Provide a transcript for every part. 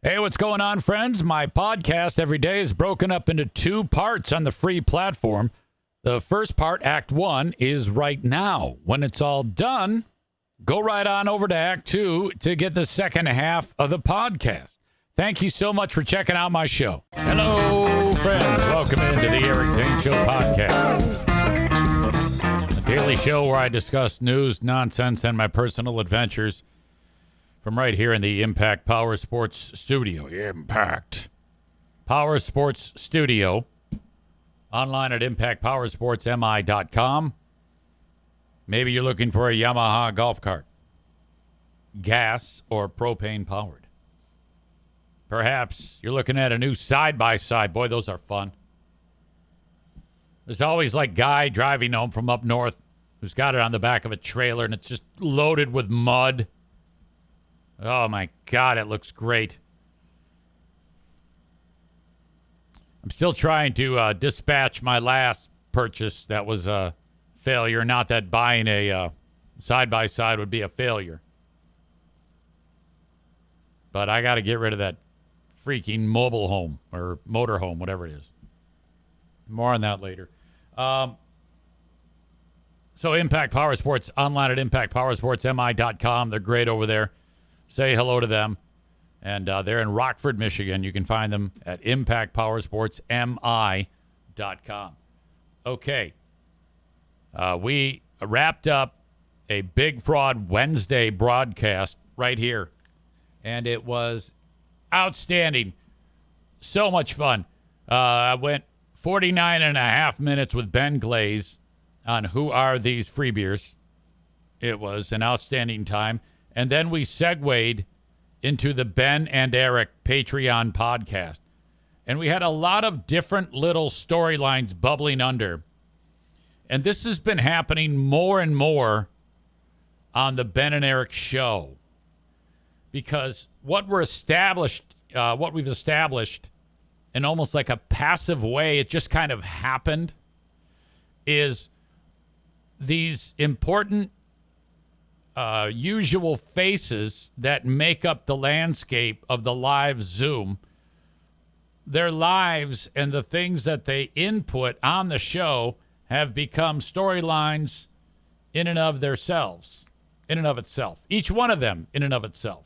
Hey, what's going on, friends? My podcast every day is broken up into two parts on the free platform. The first part, Act 1, is right now. When it's all done, go right on over to Act 2 to get the second half of the podcast. Thank you so much for checking out my show. Hello, friends. Welcome into the Eric Zane Show podcast. A daily show where I discuss news, nonsense, and my personal adventures from right here in the Impact Power Sports Studio. Impact Power Sports Studio. Online at impactpowersportsmi.com. Maybe you're looking for a Yamaha golf cart. Gas or propane powered. Perhaps you're looking at a new side-by-side. Boy, those are fun. There's always like guy driving home from up north who's got it on the back of a trailer and it's just loaded with mud. Oh, my God, it looks great. I'm still trying to dispatch my last purchase that was a failure. Not that buying a side-by-side would be a failure. But I got to get rid of that freaking mobile home or motor home, whatever it is. More on that later. So Impact Power Sports, online at impactpowersportsmi.com. They're great over there. Say hello to them. And they're in Rockford, Michigan. You can find them at impactpowersportsmi.com. Okay. We wrapped up a Big Fraud Wednesday broadcast right here. And it was outstanding. So much fun. I went 49 and a half minutes with Ben Glaze on Who Are These Free Beers. It was an outstanding time. And then we segued into the Ben and Eric Patreon podcast. And we had a lot of different little storylines bubbling under. And this has been happening more and more on the Ben and Eric show. Because what we've established in almost like a passive way, it just kind of happened, is these important usual faces that make up the landscape of the live Zoom, their lives and the things that they input on the show have become storylines in and of themselves, in and of itself. Each one of them in and of itself.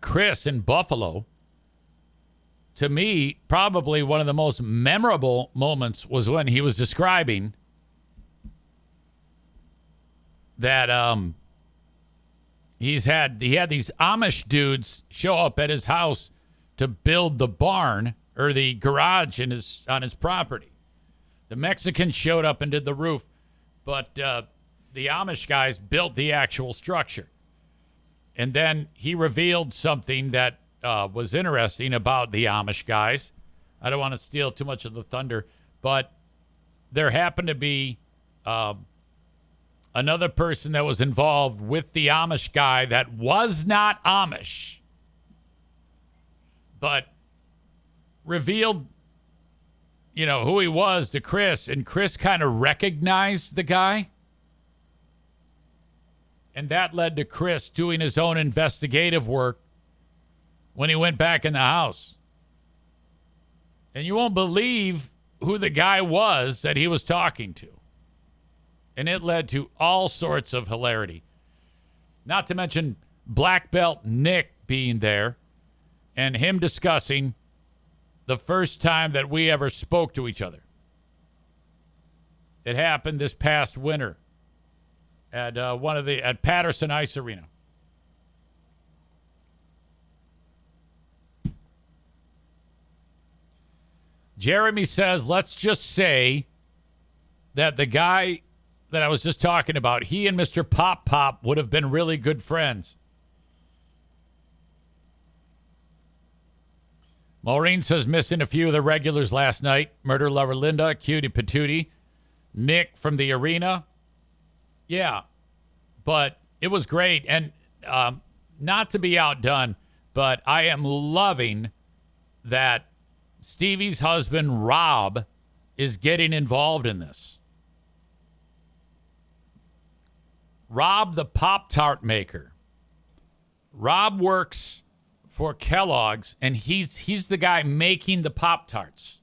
Chris in Buffalo, to me, probably one of the most memorable moments was when he was describing that he had these Amish dudes show up at his house to build the barn or the garage on his property. The Mexicans showed up and did the roof, but the Amish guys built the actual structure. And then he revealed something that was interesting about the Amish guys. I don't want to steal too much of the thunder, but there happened to be another person that was involved with the Amish guy that was not Amish, but revealed, who he was to Chris, and Chris kind of recognized the guy. And that led to Chris doing his own investigative work when he went back in the house. And you won't believe who the guy was that he was talking to. And it led to all sorts of hilarity. Not to mention Black Belt Nick being there and him discussing the first time that we ever spoke to each other. It happened this past winter at at Patterson Ice Arena. Jeremy says, let's just say that the guy that I was just talking about, he and Mr. Pop Pop would have been really good friends. Maureen says, missing a few of the regulars last night. Murder Lover Linda, Cutie Patootie, Nick from the arena. Yeah, but it was great. And not to be outdone, but I am loving that Stevie's husband, Rob, is getting involved in this. Rob, the Pop-Tart maker, Rob works for Kellogg's, and he's the guy making the Pop-Tarts.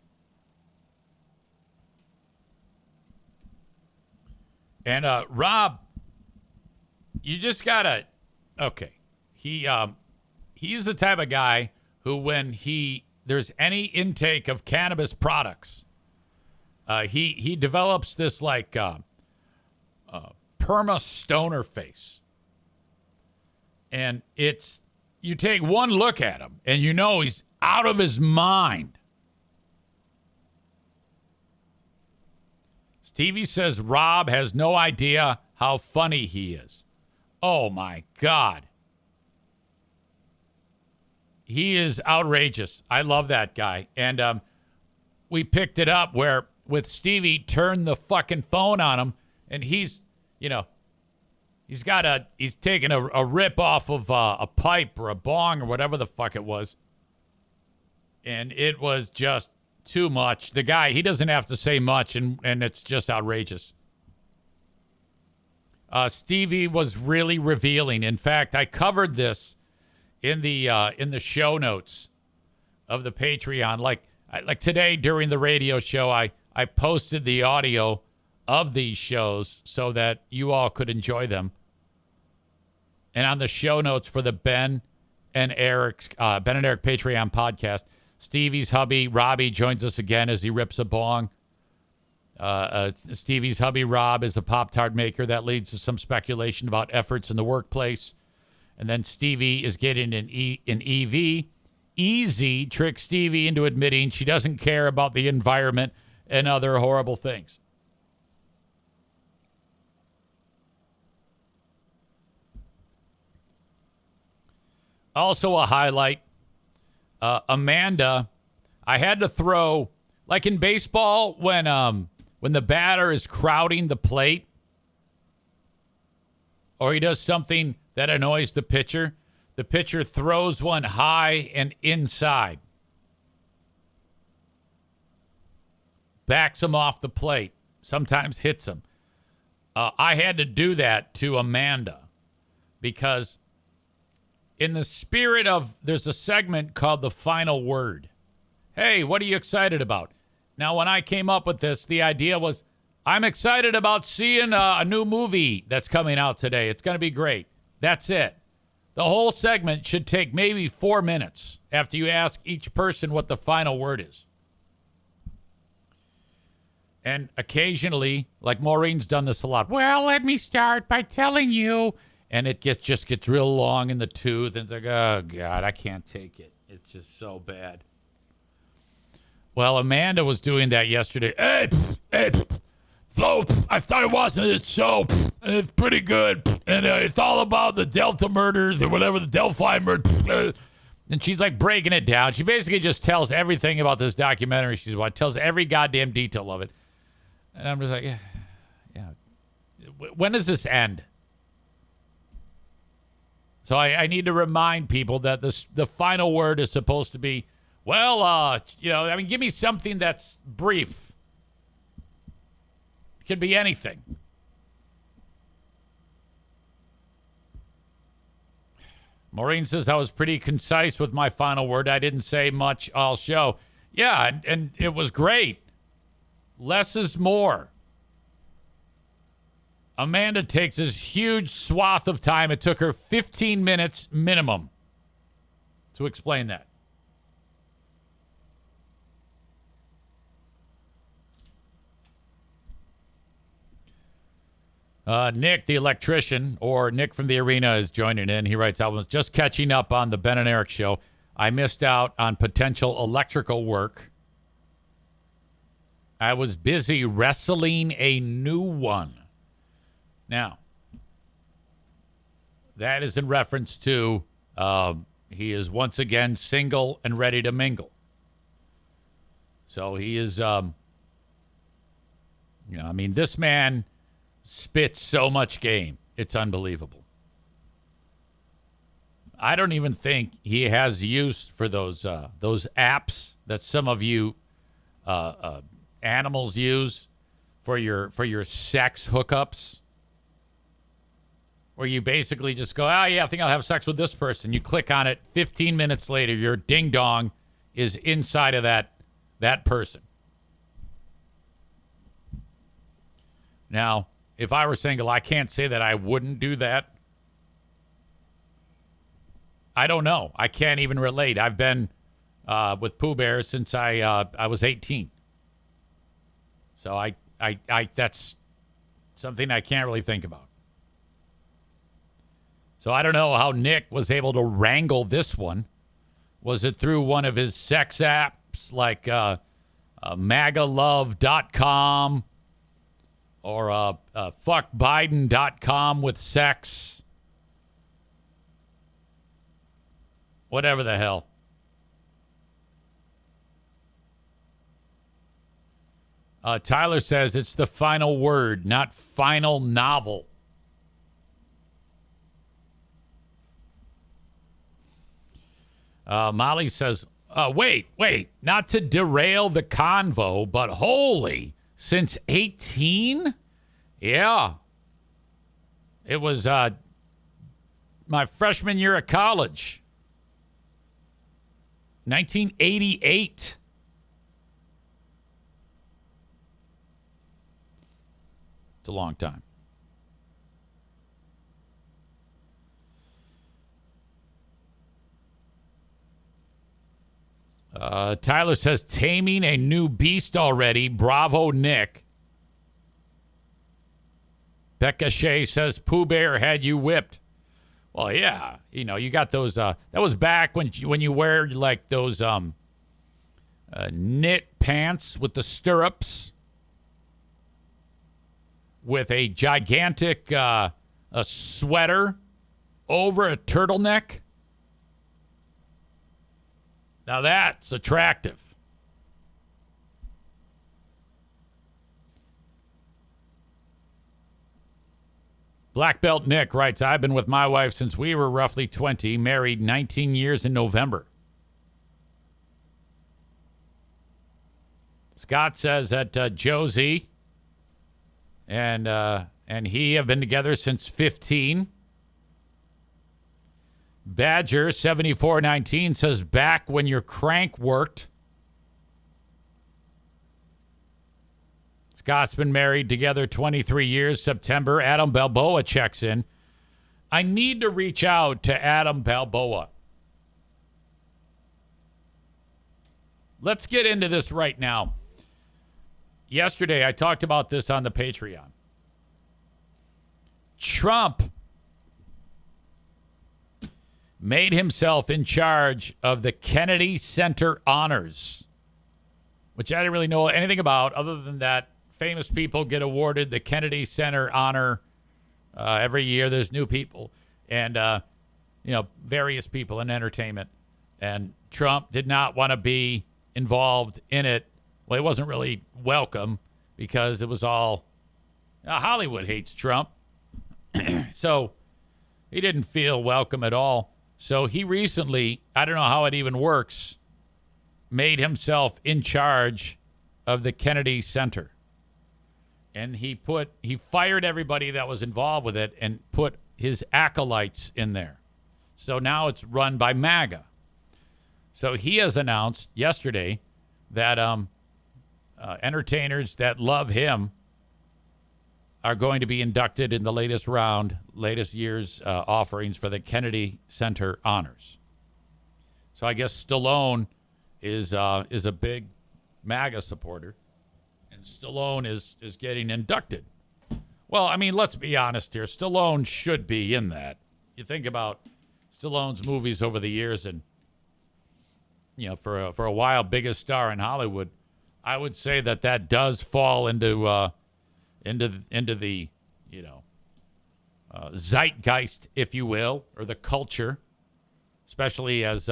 And Rob, you just gotta, okay. He's the type of guy who, when there's any intake of cannabis products, he develops this like perma stoner face. And you take one look at him and you know he's out of his mind. Stevie says Rob has no idea how funny he is. Oh my God. He is outrageous. I love that guy. And we picked it up where with Stevie turned the fucking phone on him, and he's taking a rip off of a pipe or a bong or whatever the fuck it was. And it was just too much. The guy, he doesn't have to say much, and it's just outrageous. Stevie was really revealing. In fact, I covered this in the show notes of the Patreon. Like today during the radio show, I posted the audio of these shows so that you all could enjoy them. And on the show notes for the Ben and Eric Patreon podcast, Stevie's hubby Robbie joins us again as he rips a bong. Stevie's hubby Rob is a Pop-Tart maker. That leads to some speculation about efforts in the workplace. And then Stevie is getting an EV. Easy tricks Stevie into admitting she doesn't care about the environment and other horrible things. Also a highlight, Amanda, I had to throw, like in baseball, when the batter is crowding the plate, or he does something that annoys the pitcher throws one high and inside. Backs him off the plate. Sometimes hits him. I had to do that to Amanda because in the spirit of, there's a segment called The Final Word. Hey, what are you excited about? Now, when I came up with this, the idea was, I'm excited about seeing a new movie that's coming out today. It's going to be great. That's it. The whole segment should take maybe 4 minutes after you ask each person what the final word is. And occasionally, like Maureen's done this a lot. Well, let me start by telling you. And it just gets real long in the tooth. And it's like, oh, God, I can't take it. It's just so bad. Well, Amanda was doing that yesterday. So I started watching this show, and it's pretty good. And it's all about the Delta murders or whatever, the Delphi murders. And she's like breaking it down. She basically just tells everything about this documentary she's watched, tells every goddamn detail of it. And I'm just like, yeah. When does this end? So I need to remind people that the final word is supposed to be, well, give me something that's brief. It could be anything. Maureen says I was pretty concise with my final word. I didn't say much all show. Yeah, and it was great. Less is more. Amanda takes this huge swath of time. It took her 15 minutes minimum to explain that. Nick, the electrician, or Nick from the arena, is joining in. He writes, I was just catching up on the Ben and Eric show. I missed out on potential electrical work. I was busy wrestling a new one. Now, that is in reference to he is once again single and ready to mingle. So he is, this man spits so much game. It's unbelievable. I don't even think he has use for those apps that some of you animals use for your sex hookups. where you basically just go, oh, yeah, I think I'll have sex with this person. You click on it. 15 minutes later, your ding-dong is inside of that person. Now, if I were single, I can't say that I wouldn't do that. I don't know. I can't even relate. I've been with Pooh Bear since I was 18. So I that's something I can't really think about. So I don't know how Nick was able to wrangle this one. Was it through one of his sex apps like magalove.com or fuckbiden.com with sex? Whatever the hell. Tyler says it's the final word, not final novel. Molly says, wait, not to derail the convo, but holy, since 18? Yeah. It was my freshman year of college. 1988. It's a long time. Tyler says, taming a new beast already. Bravo, Nick. Becca Shea says, Pooh Bear had you whipped. Well, yeah. You know, you got those. That was back when you wear like those knit pants with the stirrups with a gigantic a sweater over a turtleneck. Now that's attractive. Black Belt Nick writes, I've been with my wife since we were roughly 20, married 19 years in November. Scott says that Josie and he have been together since 15. Badger 7419 says back when your crank worked. Scott's been married together 23 years. September. Adam Balboa checks in. I need to reach out to Adam Balboa. Let's get into this right now. Yesterday, I talked about this on the Patreon. Trump made himself in charge of the Kennedy Center honors, which I didn't really know anything about other than that famous people get awarded the Kennedy Center honor every year. There's new people and, various people in entertainment. And Trump did not want to be involved in it. Well, he wasn't really welcome because it was all Hollywood hates Trump. So he didn't feel welcome at all. So he recently, I don't know how it even works, made himself in charge of the Kennedy Center. And he fired everybody that was involved with it and put his acolytes in there. So now it's run by MAGA. So he has announced yesterday that entertainers that love him are going to be inducted in the latest year's offerings for the Kennedy Center honors. So I guess Stallone is a big MAGA supporter, and Stallone is getting inducted. Well, I mean, let's be honest here. Stallone should be in that. You think about Stallone's movies over the years, and for a while, biggest star in Hollywood. I would say that does fall into the zeitgeist, if you will, or the culture, especially as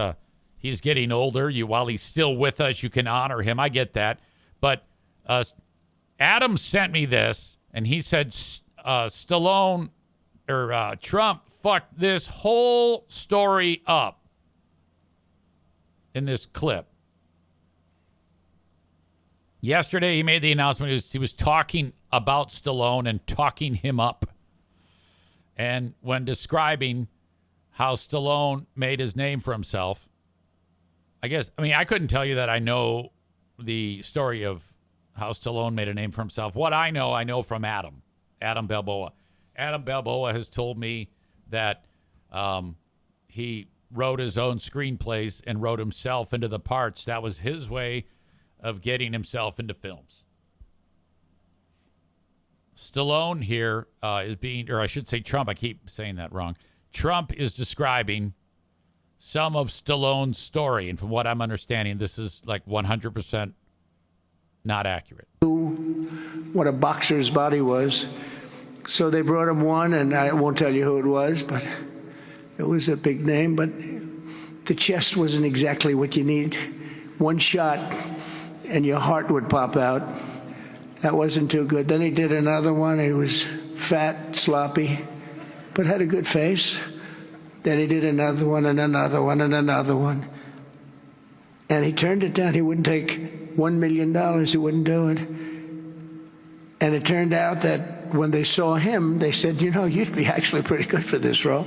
he's getting older. While he's still with us, you can honor him. I get that. But Adam sent me this, and he said Stallone or Trump fucked this whole story up in this clip. Yesterday, he made the announcement. He was talking about Stallone and talking him up. And when describing how Stallone made his name for himself, I couldn't tell you that I know the story of how Stallone made a name for himself. What I know from Adam Balboa. Adam Balboa has told me that he wrote his own screenplays and wrote himself into the parts. That was his way of getting himself into films. Stallone here is being, or I should say Trump, I keep saying that wrong. Trump is describing some of Stallone's story. And from what I'm understanding, this is like 100% not accurate. What a boxer's body was. So they brought him one, and I won't tell you who it was, but it was a big name. But the chest wasn't exactly what you need. One shot, and your heart would pop out. That wasn't too good. Then he did another one. He was fat, sloppy, but had a good face. Then he did another one and another one and another one. And he turned it down. He wouldn't take $1 million. He wouldn't do it. And it turned out that when they saw him, they said, you'd be actually pretty good for this role.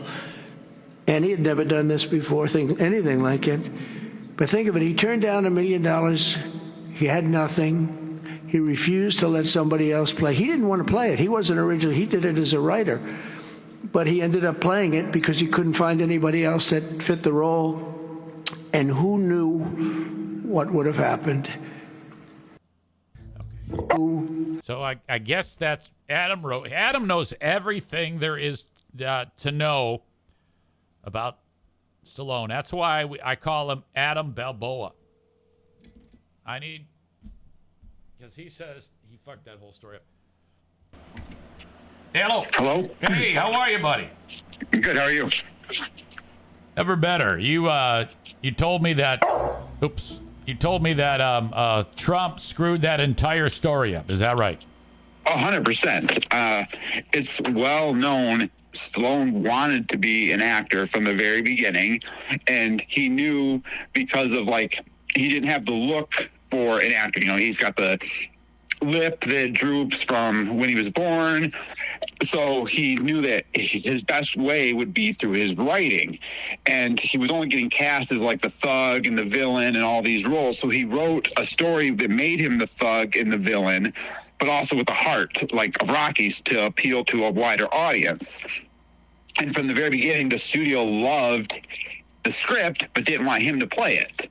And he had never done this before, anything like it. But think of it. He turned down $1 million. He had nothing. He refused to let somebody else play. He didn't want to play it. He wasn't originally. He did it as a writer. But he ended up playing it because he couldn't find anybody else that fit the role. And who knew what would have happened? Okay. So I guess that's Adam wrote. Adam knows everything there is to know about Stallone. That's why I call him Adam Balboa. Because he says he fucked that whole story up. Hello. Hello. Hey, how are you, buddy? Good. How are you? Never better. You told me that. Oops. You told me that Trump screwed that entire story up. Is that right? 100%. It's well known. Stallone wanted to be an actor from the very beginning, and he knew because of he didn't have the look for an actor. He's got the lip that droops from when he was born. So he knew that his best way would be through his writing. And he was only getting cast as the thug and the villain and all these roles. So he wrote a story that made him the thug and the villain, but also with a heart, of Rocky's, to appeal to a wider audience. And from the very beginning, the studio loved the script, but didn't want him to play it.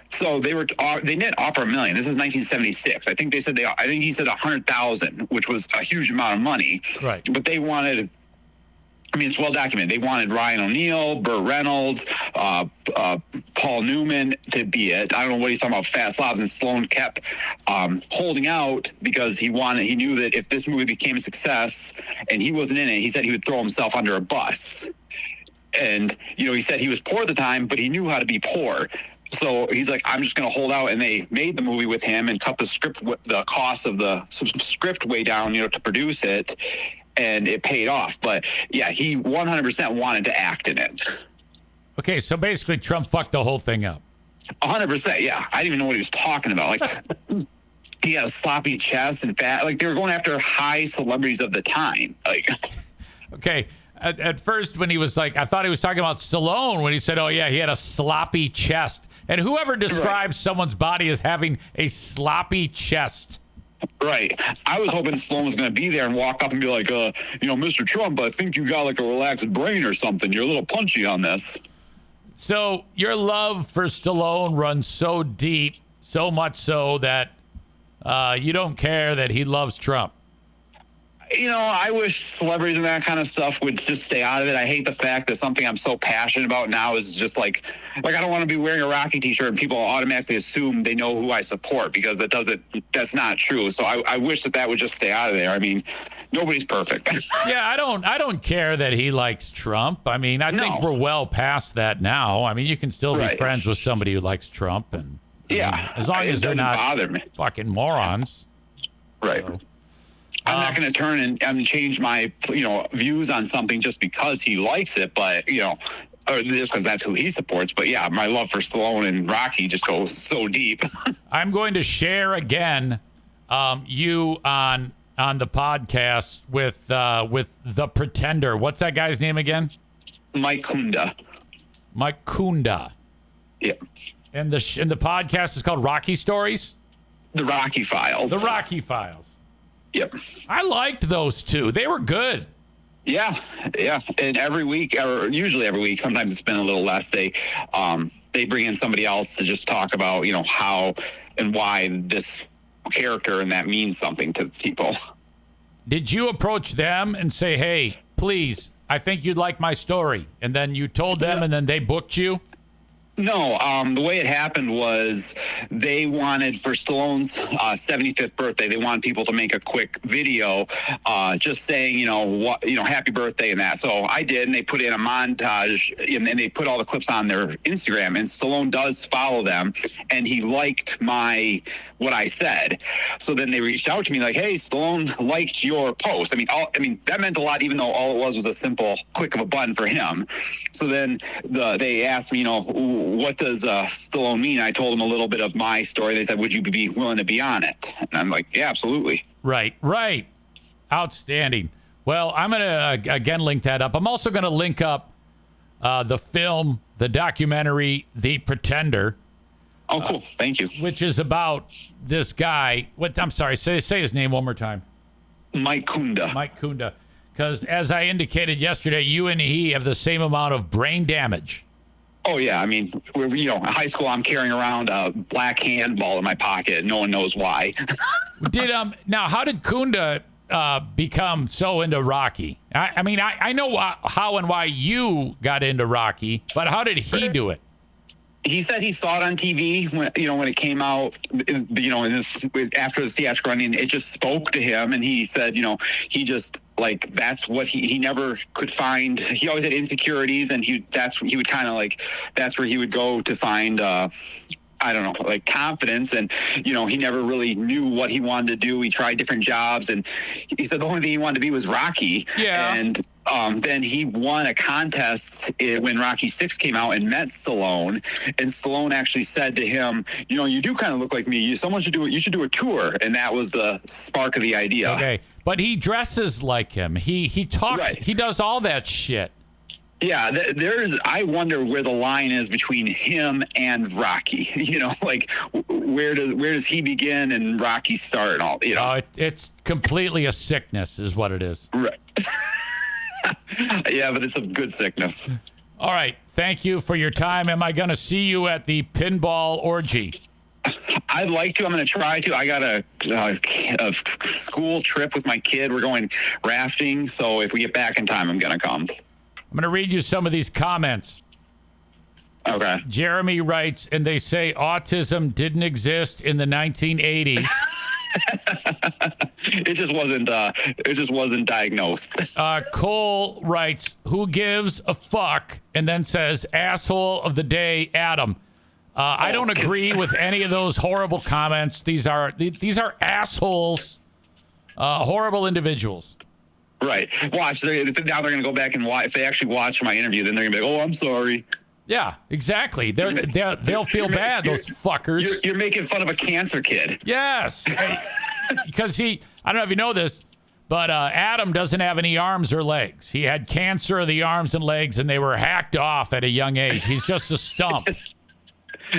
So they didn't offer $1 million. This is 1976. I think he said $100,000, which was a huge amount of money. Right. But they wanted, it's well documented. They wanted Ryan O'Neal, Burt Reynolds, Paul Newman to be it. I don't know what he's talking about, fat slobs, and Stallone kept holding out because he knew that if this movie became a success and he wasn't in it, he said he would throw himself under a bus. And, he said he was poor at the time, but he knew how to be poor. So he's like, I'm just going to hold out. And they made the movie with him and cut the cost of the script way down, to produce it. And it paid off. But yeah, he 100% wanted to act in it. Okay. So basically Trump fucked the whole thing up. 100%. Yeah. I didn't even know what he was talking about. He had a sloppy chest and fat. They were going after high celebrities of the time. Okay. At first, when he was I thought he was talking about Stallone when he said, oh, yeah, he had a sloppy chest. And whoever describes someone's body as having a sloppy chest. Right. I was hoping Stallone was going to be there and walk up and be like, Mr. Trump, I think you got a relaxed brain or something. You're a little punchy on this. So your love for Stallone runs so deep, so much so that you don't care that he loves Trump. I wish celebrities and that kind of stuff would just stay out of it. I hate the fact that something I'm so passionate about now is just I don't want to be wearing a Rocky t-shirt and people automatically assume they know who I support, because that's not true. So I wish that would just stay out of there. Nobody's perfect. Yeah, I don't care that he likes Trump. I think we're well past that now. You can still be friends with somebody who likes Trump, and as long as they're not fucking morons. Right. So. I'm not going to turn and change my, views on something just because he likes it, but, or just because that's who he supports. But yeah, my love for Stallone and Rocky just goes so deep. I'm going to share again you on on the podcast with the Pretender. What's that guy's name again? Mike Kunda. Mike Kunda. Yeah. And the podcast is called Rocky Stories? The Rocky Files. The Rocky Files. Yep. I liked those two. They were good. Yeah. And every week, or usually every week, sometimes it's been a little less, they bring in somebody else to just talk about, how and why this character and that means something to people. Did you approach them and say, hey, please, I think you'd like my story? And then you told them and then they booked you? No, the way it happened was they wanted, for Stallone's 75th birthday, they wanted people to make a quick video just saying, happy birthday and that. So I did, and they put in a montage, and then they put all the clips on their Instagram, and Stallone does follow them, and he liked what I said. So then they reached out to me like, hey, Stallone liked your post. I mean, that meant a lot, even though all it was a simple click of a button for him. So then they asked me, what does Stallone mean? I told them a little bit of my story. They said, would you be willing to be on it? And I'm like, yeah, absolutely. Right. Outstanding. Well, I'm going to, again, link that up. I'm also going to link up the film, the documentary, The Pretender. Oh, cool. Thank you. Which is about this guy. I'm sorry, say his name one more time. Mike Kunda. Mike Kunda. Because as I indicated yesterday, you and he have the same amount of brain damage. Oh, yeah. I mean, in high school, I'm carrying around a black handball in my pocket. No one knows why. Now, how did Kunda become so into Rocky? I know how and why you got into Rocky, but how did he do it? He said he saw it on TV when it came out, after the theatrical running, it just spoke to him. And he said, he just that's what he never could find. He always had insecurities, and that's where he would go to find, confidence. And, he never really knew what he wanted to do. He tried different jobs, and he said the only thing he wanted to be was Rocky. Yeah. And then he won a contest when Rocky 6 came out and met Stallone. And Stallone actually said to him, you do kind of look like me. You should do a tour. And that was the spark of the idea. Okay. But he dresses like him. He talks. Right. He does all that shit. Yeah, I wonder where the line is between him and Rocky. Where does he begin and Rocky start? And all. It's completely a sickness, is what it is. Right. Yeah, but it's a good sickness. All right. Thank you for your time. Am I going to see you at the pinball orgy? I'd like to. I'm going to try to. I got a school trip with my kid. We're going rafting. So if we get back in time, I'm going to come. I'm going to read you some of these comments. Okay. Jeremy writes, and they say autism didn't exist in the 1980s. It just wasn't diagnosed. Cole writes, who gives a fuck? And then says, asshole of the day, Adam. I don't agree with any of those horrible comments. These are assholes, horrible individuals. Right. Watch. Now they're going to go back and watch. If they actually watch my interview, then they're going to be like, oh, I'm sorry. Yeah, exactly. They'll feel bad, those fuckers. You're making fun of a cancer kid. Yes. Because I don't know if you know this, but Adam doesn't have any arms or legs. He had cancer of the arms and legs, and they were hacked off at a young age. He's just a stump.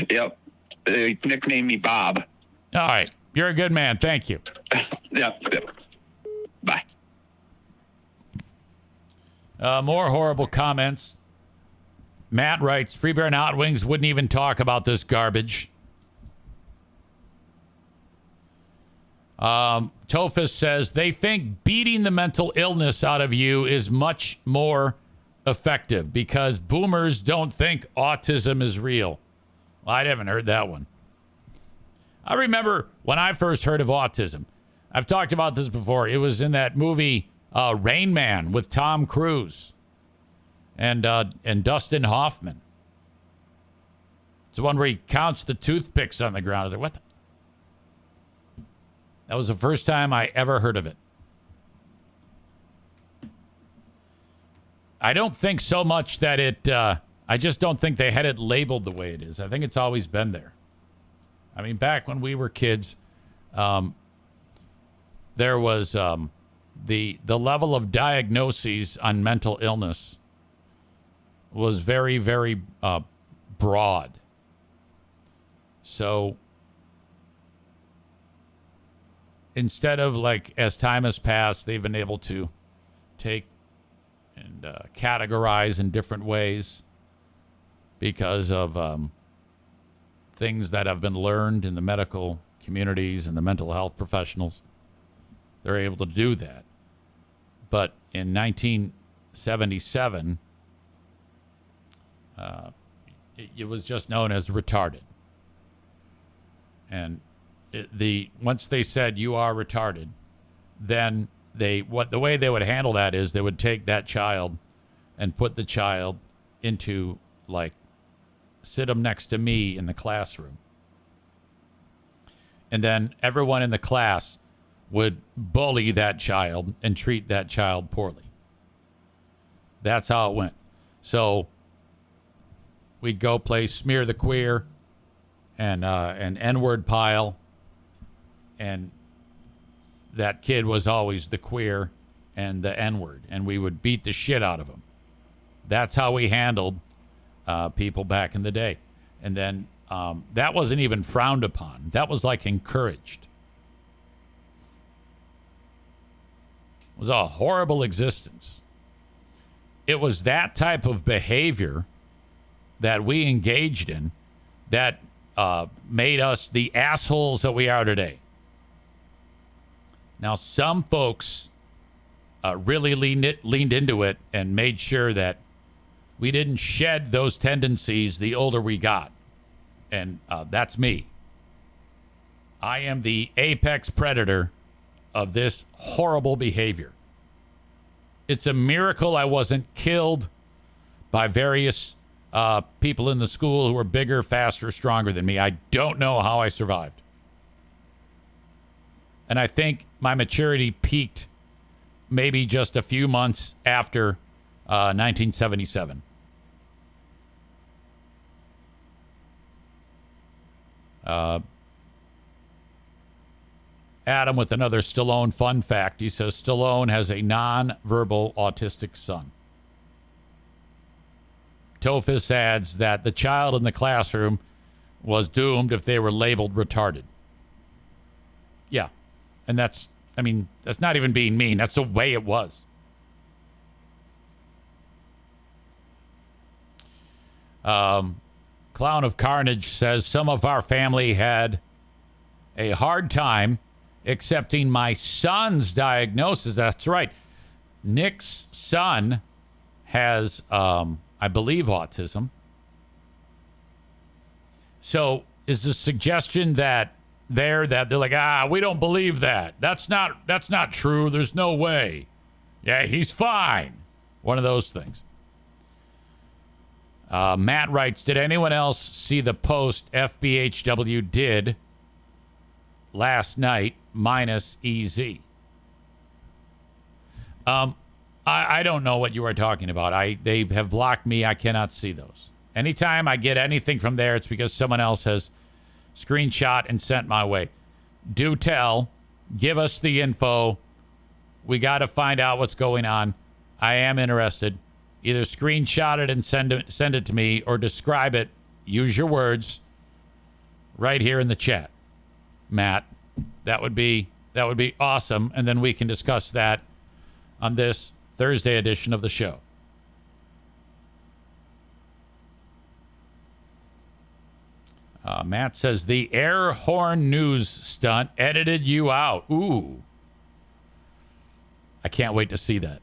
Yep. They nicknamed me Bob. All right. You're a good man. Thank you. Yep. Bye. More horrible comments. Matt writes, Free Bear and Hot Wings wouldn't even talk about this garbage. Tofus says, they think beating the mental illness out of you is much more effective because boomers don't think autism is real. Well, I haven't heard that one. I remember when I first heard of autism. I've talked about this before. It was in that movie Rain Man with Tom Cruise and Dustin Hoffman. It's the one where he counts the toothpicks on the ground. I was like, what the? That was the first time I ever heard of it. I don't think so much that I just don't think they had it labeled the way it is. I think it's always been there. I mean, back when we were kids, there was the level of diagnoses on mental illness was very, very broad. So instead of, like, as time has passed, they've been able to take and categorize in different ways because of things that have been learned in the medical communities and the mental health professionals. They're able to do that. But in 1977, it was just known as retarded. And once they said you are retarded, then the way they would handle that is they would take that child and put the child into, like, sit them next to me in the classroom. And then everyone in the class would bully that child and treat that child poorly. That's how it went. So we'd go play Smear the Queer and an N-word pile, and that kid was always the queer and the N-word, and we would beat the shit out of him. That's how we handled people back in the day. And then that wasn't even frowned upon. That was, like, encouraged. It was a horrible existence. It was that type of behavior that we engaged in that made us the assholes that we are today. Now, some folks really leaned into it and made sure that we didn't shed those tendencies the older we got. And that's me. I am the apex predator of this horrible behavior. It's a miracle I wasn't killed by various people in the school who were bigger, faster, stronger than me. I don't know how I survived. And I think my maturity peaked maybe just a few months after 1977. Adam with another Stallone fun fact. He says Stallone has a non-verbal autistic son. Tophus adds that the child in the classroom was doomed if they were labeled retarded. Yeah. And that's not even being mean. That's the way it was. Clown of Carnage says some of our family had a hard time accepting my son's diagnosis. That's right. Nick's son has, I believe, autism. So is the suggestion that they're like, we don't believe that. That's not true. There's no way. Yeah, he's fine. One of those things. Matt writes, did anyone else see the post FBHW did last night minus EZ? I don't know what you are talking about. They have blocked me. I cannot see those. Anytime I get anything from there, it's because someone else has screenshot and sent my way. Do tell. Give us the info. We got to find out what's going on. I am interested. Either screenshot it and send it to me, or describe it. Use your words right here in the chat, Matt. That would be awesome, and then we can discuss that on this Thursday edition of the show. Matt says the air horn news stunt edited you out. Ooh. I can't wait to see that.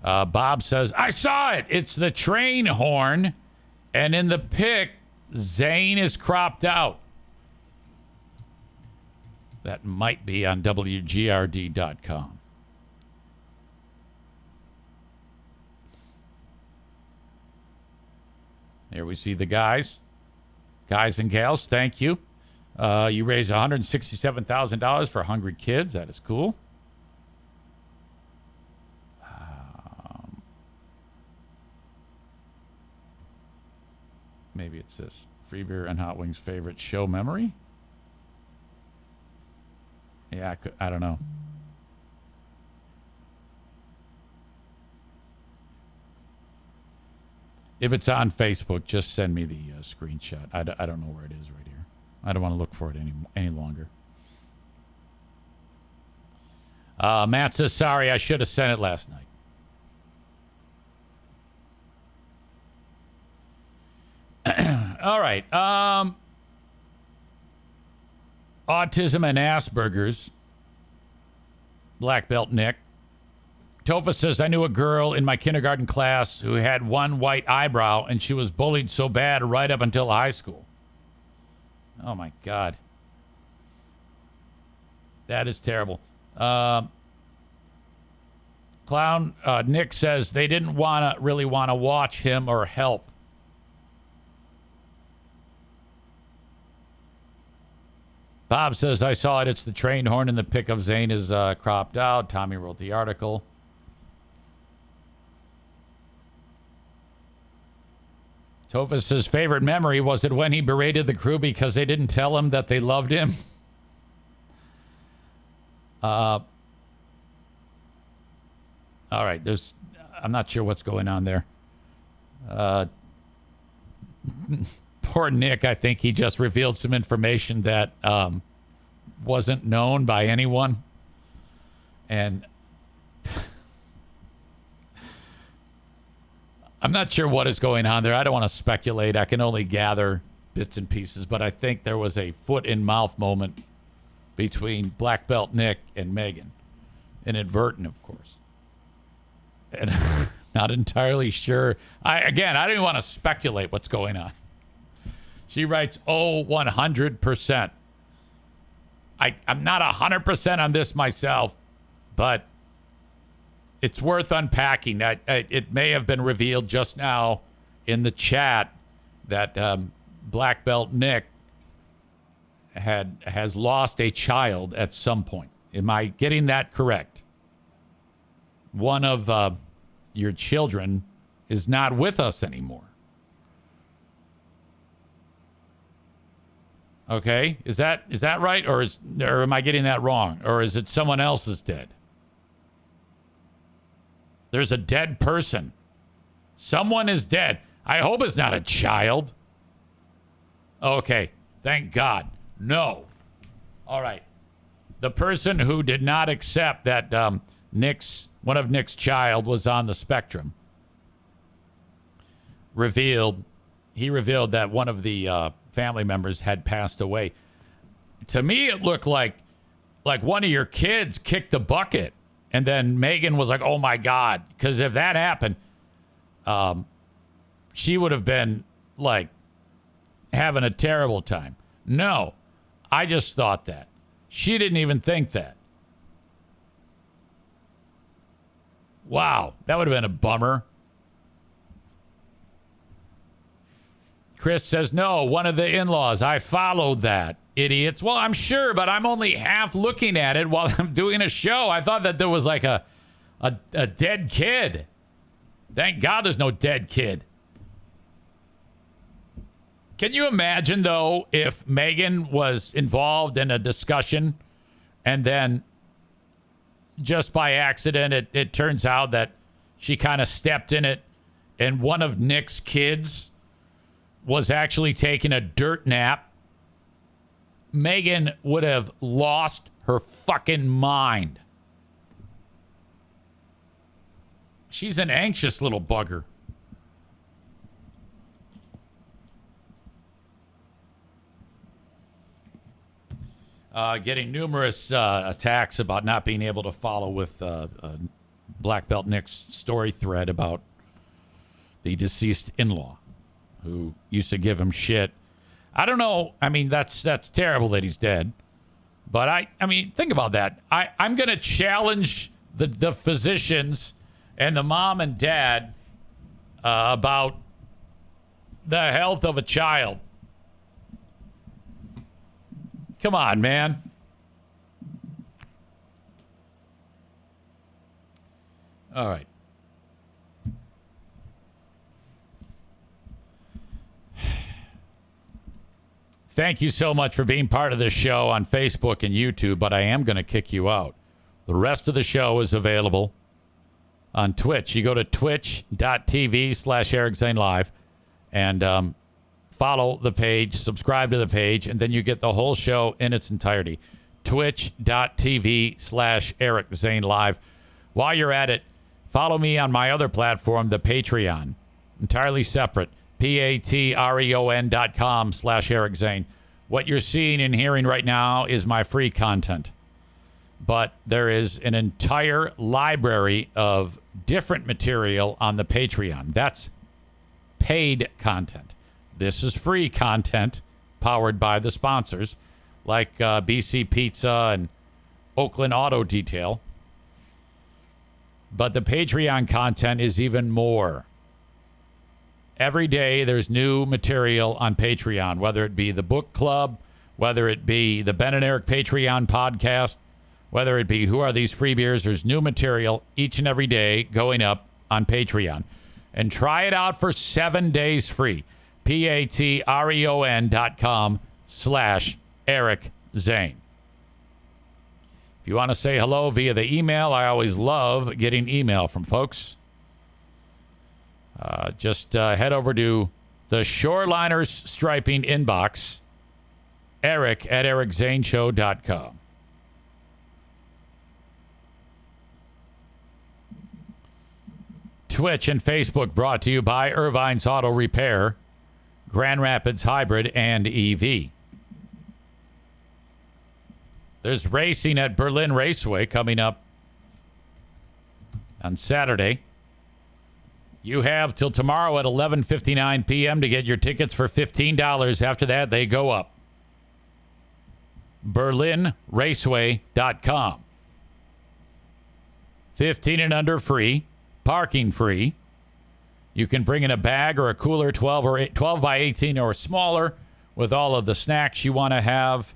Bob says, I saw it. It's the train horn. And in the pic, Zane is cropped out. That might be on WGRD.com. Here we see the guys. Guys and gals, thank you. You raised $167,000 for hungry kids. That is cool. Maybe it's this Free beer and hot wings favorite show memory? Yeah, I don't know. If it's on Facebook, just send me the screenshot. I don't know where it is right here. I don't want to look for it any longer. Matt says, sorry, I should have sent it last night. All right. Autism and Asperger's. Black belt Nick. Tofa says, I knew a girl in my kindergarten class who had one white eyebrow, and she was bullied so bad right up until high school. Oh, my God. That is terrible. Clown Nick says they didn't really want to watch him or help. Bob says, I saw it. It's the train horn and the pic of Zane is cropped out. Tommy wrote the article. Tophus' favorite memory was it when he berated the crew because they didn't tell him that they loved him. All right, I'm not sure what's going on there. Poor Nick, I think he just revealed some information that wasn't known by anyone. And I'm not sure what is going on there. I don't want to speculate. I can only gather bits and pieces, but I think there was a foot in mouth moment between Black Belt Nick and Megan. Inadvertent, of course. And I'm not entirely sure. I don't even want to speculate what's going on. She writes, 100%. I'm not 100% on this myself, but it's worth unpacking. It may have been revealed just now in the chat that Black Belt Nick has lost a child at some point. Am I getting that correct? One of your children is not with us anymore. Okay, is that right, or am I getting that wrong, or is it someone else's dead? There's a dead person. Someone is dead. I hope it's not a child. Okay, thank God. No. All right. The person who did not accept that one of Nick's child was on the spectrum revealed that one of the family members had passed away. To me, it looked like one of your kids kicked the bucket, and then Megan was like, "Oh my God!" Because if that happened, she would have been like having a terrible time. No, I just thought that. She didn't even think that. Wow, that would have been a bummer. Chris says, no, one of the in-laws. I followed that. Idiots. Well, I'm sure, but I'm only half looking at it while I'm doing a show. I thought that there was like a dead kid. Thank God there's no dead kid. Can you imagine, though, if Megan was involved in a discussion and then just by accident it turns out that she kind of stepped in it and one of Nick's kids was actually taking a dirt nap? Megan would have lost her fucking mind. She's an anxious little bugger. Getting numerous attacks about not being able to follow with Black Belt Nick's story thread about the deceased in-law who used to give him shit. I don't know. I mean, that's terrible that he's dead. But I mean, think about that. I'm going to challenge the physicians and the mom and dad about the health of a child. Come on, man. All right. Thank you so much for being part of this show on Facebook and YouTube, but I am going to kick you out. The rest of the show is available on Twitch. You go to twitch.tv/Eric Zane Live and follow the page, subscribe to the page, and then you get the whole show in its entirety. Twitch.tv/Eric Zane Live. While you're at it, follow me on my other platform, the Patreon. Entirely separate. patreon.com/Eric Zane. What you're seeing and hearing right now is my free content. But there is an entire library of different material on the Patreon. That's paid content. This is free content powered by the sponsors like BC Pizza and Oakland Auto Detail. But the Patreon content is even more. Every day there's new material on Patreon, whether it be the book club, whether it be the Ben and Eric Patreon podcast, whether it be Who Are These Free Beers. There's new material each and every day going up on Patreon. And try it out for 7 days free. patreon.com/Eric Zane. If you want to say hello via the email, I always love getting email from folks. Just head over to the Shoreliners Striping inbox, eric@ericzaneshow.com. Twitch and Facebook brought to you by Irvine's Auto Repair, Grand Rapids Hybrid, and EV. There's racing at Berlin Raceway coming up on Saturday. You have till tomorrow at 11:59 p.m. to get your tickets for $15. After that, they go up. BerlinRaceway.com. 15 and under free. Parking free. You can bring in a bag or a cooler 12 by 18 or smaller with all of the snacks you want to have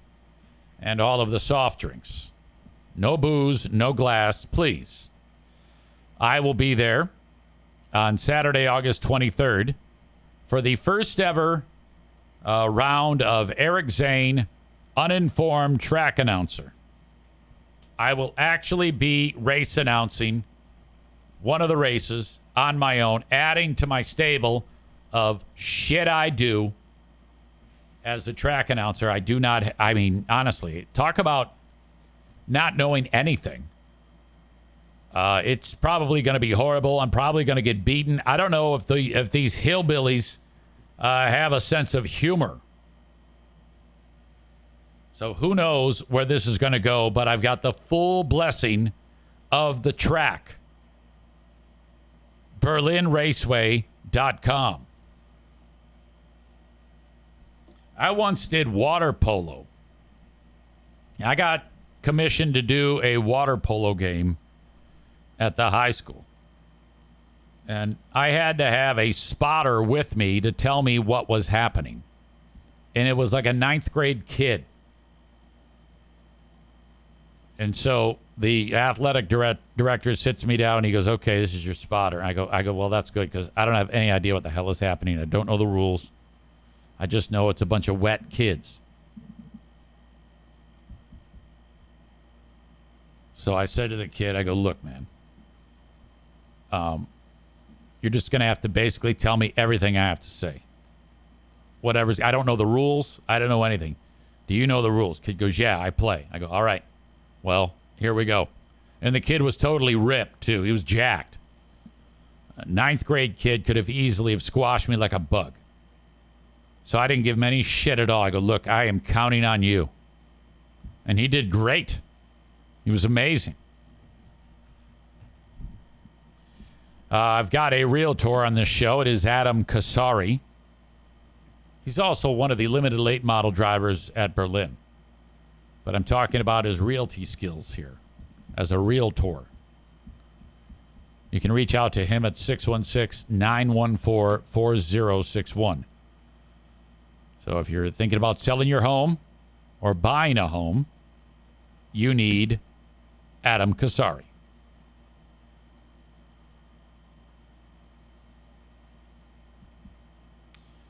and all of the soft drinks. No booze, no glass, please. I will be there on Saturday, August 23rd for the first ever round of Eric Zane Uninformed Track Announcer. I will actually be race announcing one of the races on my own, adding to my stable of shit I do as a track announcer. Honestly, talk about not knowing anything. It's probably going to be horrible. I'm probably going to get beaten. I don't know if these hillbillies have a sense of humor. So who knows where this is going to go, but I've got the full blessing of the track. BerlinRaceway.com. I once did water polo. I got commissioned to do a water polo game at the high school. And I had to have a spotter with me to tell me what was happening. And it was like a 9th grade kid. And so the athletic director sits me down and he goes, okay, this is your spotter. I go, well, that's good because I don't have any idea what the hell is happening. I don't know the rules. I just know it's a bunch of wet kids. So I said to the kid, I go, look, man, you're just going to have to basically tell me everything I have to say. Whatever's, I don't know the rules. I don't know anything. Do you know the rules? Kid goes, yeah, I play. I go, all right. Well, here we go. And the kid was totally ripped, too. He was jacked. A 9th grade kid could have easily have squashed me like a bug. So I didn't give him any shit at all. I go, look, I am counting on you. And he did great. He was amazing. I've got a realtor on this show. It is Adam Kasari. He's also one of the limited late model drivers at Berlin. But I'm talking about his realty skills here as a realtor. You can reach out to him at 616-914-4061. So if you're thinking about selling your home or buying a home, you need Adam Kasari.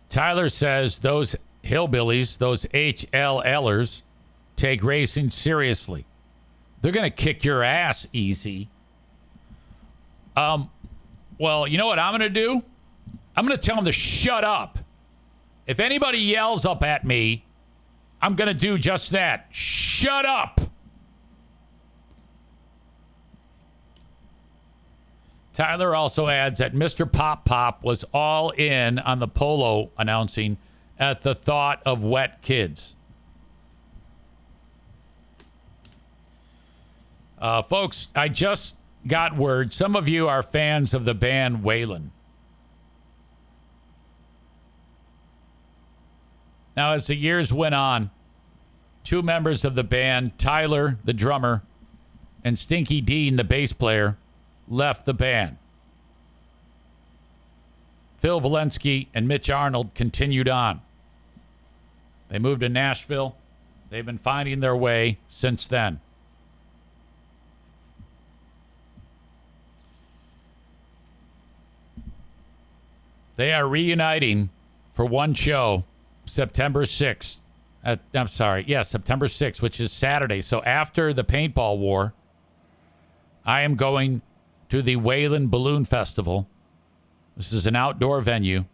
Tyler says those hillbillies, those HLLers, take racing seriously. They're going to kick your ass easy. Well, you know what I'm going to do? I'm going to tell them to shut up. If anybody yells up at me, I'm going to do just that. Shut up. Tyler also adds that Mr. Pop Pop was all in on the polo announcing at the thought of wet kids. Folks, I just got word. Some of you are fans of the band Waylon. Now, as the years went on, two members of the band, Tyler, the drummer, and Stinky Dean, the bass player, left the band. Phil Valensky and Mitch Arnold continued on. They moved to Nashville. They've been finding their way since then. They are reuniting for one show September 6th. September 6th, which is Saturday. So after the paintball war, I am going to the Waylon Balloon Festival. This is an outdoor venue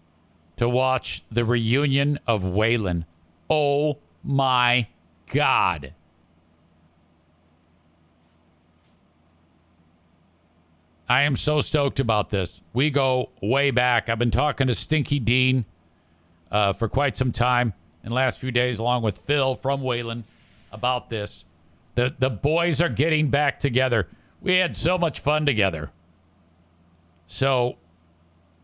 to watch the reunion of Waylon. Oh my God. I am so stoked about this. We go way back. I've been talking to Stinky Dean for quite some time in the last few days, along with Phil from Waylon, about this. The boys are getting back together. We had so much fun together. So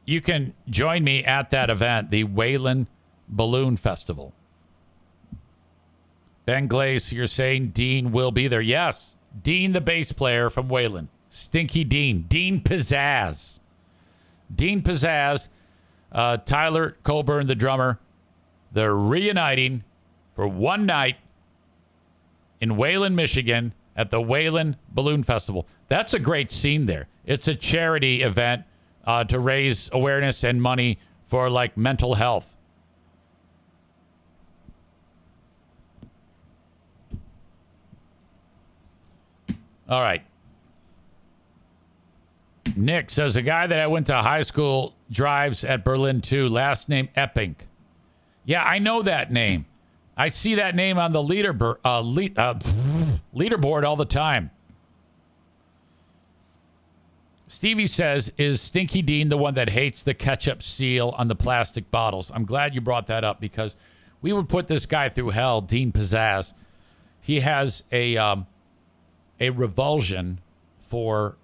you can join me at that event, the Waylon Balloon Festival. Ben Glaze, you're saying Dean will be there. Yes, Dean, the bass player from Waylon. Stinky Dean. Dean Pizzazz. Dean Pizzazz. Tyler Colburn, the drummer. They're reuniting for one night in Waylon, Michigan at the Waylon Balloon Festival. That's a great scene there. It's a charity event to raise awareness and money for like mental health. All right. Nick says, a guy that I went to high school drives at Berlin too. Last name Epping. Yeah, I know that name. I see that name on the leaderboard all the time. Stevie says, is Stinky Dean the one that hates the ketchup seal on the plastic bottles? I'm glad you brought that up because we would put this guy through hell, Dean Pizzazz. He has a revulsion for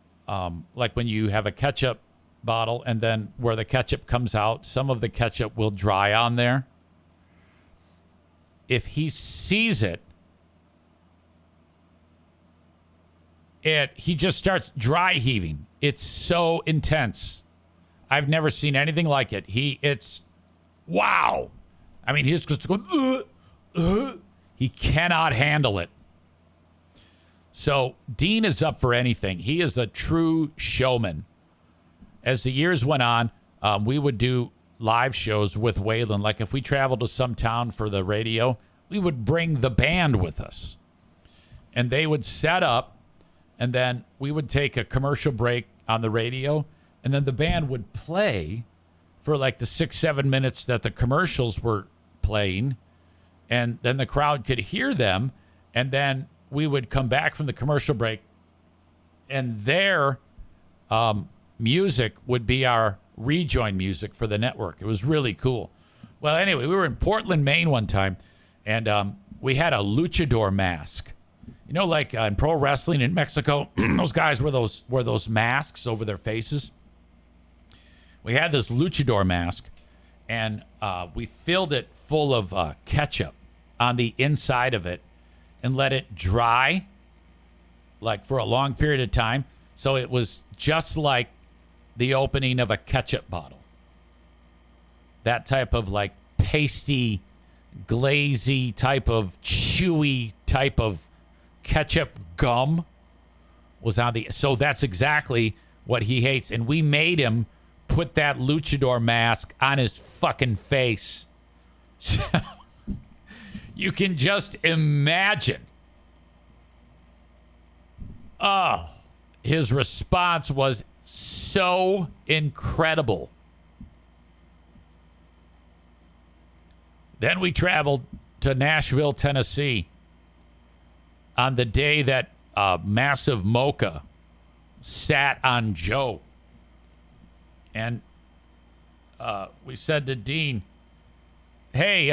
like when you have a ketchup bottle and then where the ketchup comes out, some of the ketchup will dry on there. If he sees it, he just starts dry heaving. It's so intense. I've never seen anything like it. It's wow. I mean, he just goes, he cannot handle it. So Dean is up for anything. He is a true showman. As the years went on, we would do live shows with Waylon. Like if we traveled to some town for the radio, we would bring the band with us. And they would set up, and then we would take a commercial break on the radio, and then the band would play for like the 6-7 minutes that the commercials were playing, and then the crowd could hear them, and then we would come back from the commercial break, and their music would be our rejoin music for the network. It was really cool. Well, anyway, we were in Portland, Maine one time, and we had a luchador mask. You know, like in pro wrestling in Mexico, those guys wear those masks over their faces. We had this luchador mask, and we filled it full of ketchup on the inside of it and let it dry like for a long period of time. So it was just like the opening of a ketchup bottle. That type of like pasty, glazy type of chewy type of ketchup gum was on the... So that's exactly what he hates. And we made him put that luchador mask on his fucking face. You can just imagine. Oh, his response was so incredible. Then we traveled to Nashville, Tennessee on the day that Massive Mocha sat on Joe. And we said to Dean, hey,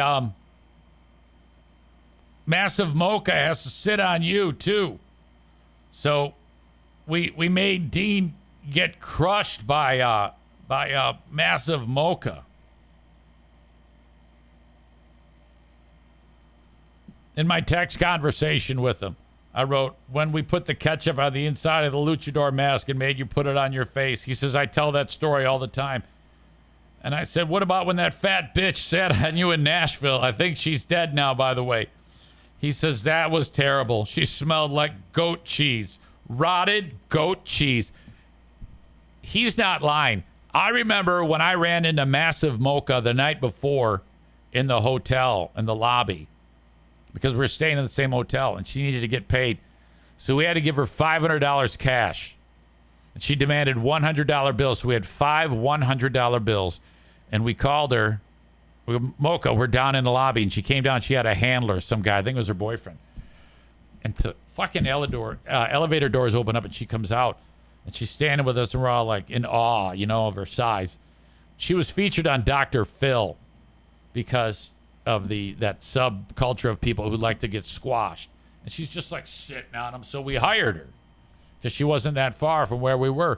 Massive Mocha has to sit on you too. So we made Dean get crushed by Massive Mocha. In my text conversation with him, I wrote, when we put the ketchup on the inside of the luchador mask and made you put it on your face. He says, I tell that story all the time. And I said, what about when that fat bitch sat on you in Nashville? I think she's dead now, by the way. He says, that was terrible. She smelled like goat cheese. Rotted goat cheese. He's not lying. I remember when I ran into Massive Mocha the night before in the hotel, in the lobby, because we were staying in the same hotel, and she needed to get paid. So we had to give her $500 cash. And she demanded $100 bills. So we had 5 $100 bills. And we called her. Mocha, we're down in the lobby. And she came down. She had a handler, some guy. I think it was her boyfriend. And the fucking elevator doors open up, and she comes out. And she's standing with us, and we're all like in awe, of her size. She was featured on Dr. Phil because of that subculture of people who like to get squashed. And she's just like sitting on them. So we hired her because she wasn't that far from where we were.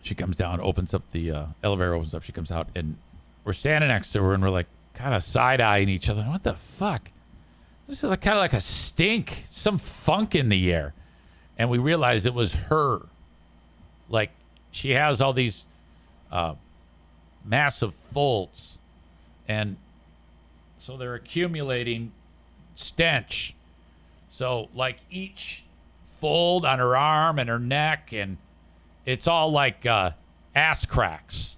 She comes down, opens up the elevator, opens up. She comes out, and we're standing next to her, and we're like kind of side-eyeing each other. What the fuck? This is kind of like a stink, some funk in the air. And we realized it was her. Like, she has all these massive folds. And so they're accumulating stench. So, like, each fold on her arm and her neck, and it's all like ass cracks,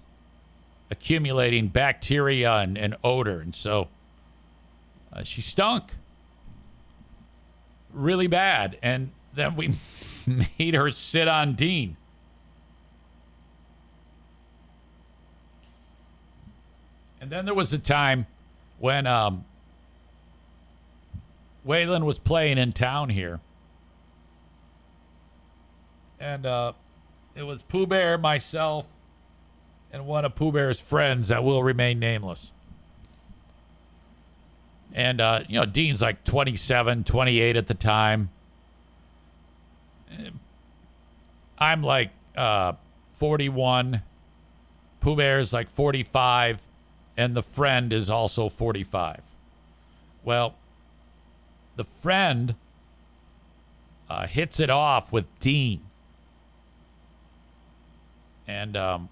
accumulating bacteria and odor. And so she stunk really bad. And then we made her sit on Dean. And then there was a time when Waylon was playing in town here. And it was Pooh Bear, myself, and one of Pooh Bear's friends that will remain nameless. And, Dean's like 27, 28 at the time. I'm like 41. Pooh Bear's like 45. And the friend is also 45. Well, the friend hits it off with Dean. And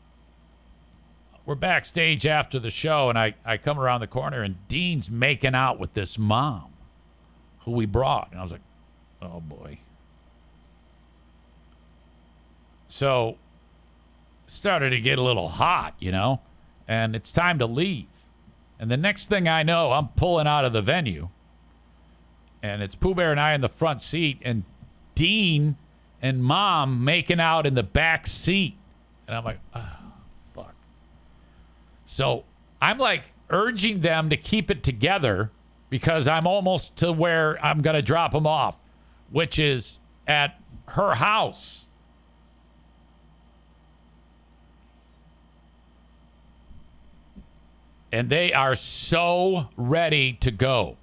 we're backstage after the show, and I come around the corner, and Dean's making out with this mom who we brought. And I was like, oh, boy. So started to get a little hot, and it's time to leave. And the next thing I know, I'm pulling out of the venue, and it's Pooh Bear and I in the front seat, and Dean and Mom making out in the back seat. And I'm like, oh, fuck. So I'm like urging them to keep it together because I'm almost to where I'm going to drop them off, which is at her house. And they are so ready to go.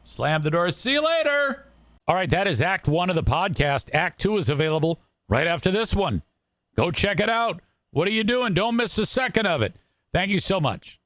Slam the door. See you later. All right, that is Act 1 of the podcast. Act 2 is available right after this one. Go check it out. What are you doing? Don't miss a second of it. Thank you so much.